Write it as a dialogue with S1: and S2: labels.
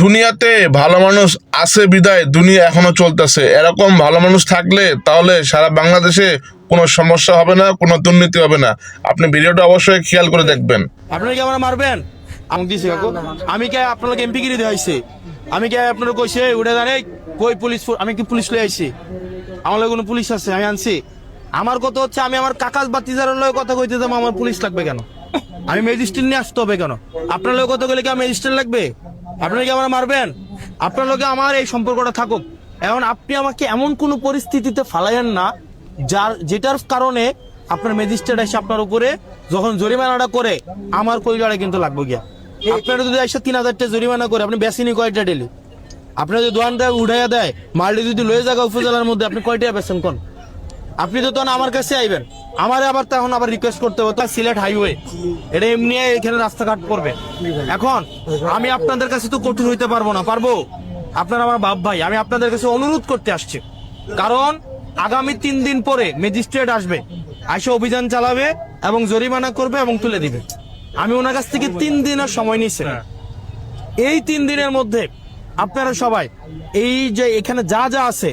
S1: দুনিয়াতে ভালো মানুষ আছে বিদায় দুনিয়া এখনো চলতেছে। এরকম ভালো মানুষ থাকলে তাহলে সারা বাংলাদেশে কোনো সমস্যা হবে না, কোনো দুর্নীতি হবে না। আপনি ভিডিওটা অবশ্যই খেয়াল করে দেখবেন।
S2: আপনারা কি আমার মারবেন? আমি দিছি কাকু, আমি কে আপনাকে এমপি গিরি দেখাইছি? আমি কে আপনারা কইছে উড়ে জানে কই পুলিশ? আমি কি পুলিশ লই আইছি? আমার লগে কোনো পুলিশ আছে? আমি আনছি। আমার কথা হচ্ছে আমি আমার কাকাস বাতিজারের লগে কথা কইতে যাবো, আমার পুলিশ লাগবে কেন? আমি ম্যাজিস্ট্রেট নিয়ে আসতে হবে কেন? আপনার লগে কথা কইলে কি আমার ম্যাজিস্ট্রেট লাগবে? আপনারা কি আমার মারবেন? আপনার লগে আমার এই সম্পর্কটা থাকুক। এখন আপনি আমাকে এমন কোন পরিস্থিতিতে ফালাইয়েন না যেটার কারণে আপনার ম্যাজিস্ট্রেট এসে আপনার উপরে যখন জরিমানাটা করে আমার কইলাটা কিন্তু লাগবে গিয়া। আপনারা যদি এসে 3000 টাকা জরিমানা করে আপনি বেসিনি কয়টা ডেলি? আপনার যদি দোকানটা উঠাইয়া দেয়, মালটি যদি লয়ে জায়গা উপজেলার মধ্যে, আপনি কয়টা বেছেন কোন? আপনি তো তখন আমার কাছে আইবেন, আমারে আবার তখন আবার রিকোয়েস্ট করতে হতো। সিলেট হাইওয়ে এটা এমনি এখানে রাস্তাঘাট করবে। এখন আমি আপনাদের কাছে তো কঠোর হইতে পারবো না, পারবো? আপনারা আমার বাপ ভাই, আমি আপনাদের কাছে অনুরোধ করতে আসছি। কারণ আগামী 3 দিন পরে ম্যাজিস্ট্রেট আসবে, আইসা অভিযান চালাবে এবং জরিমানা করবে এবং তুলে দিবে। আমি ওনার কাছ থেকে 3 দিনের সময় নিয়েছি। এই 3 দিনের মধ্যে আপনারা সবাই এই যে এখানে যা যা আছে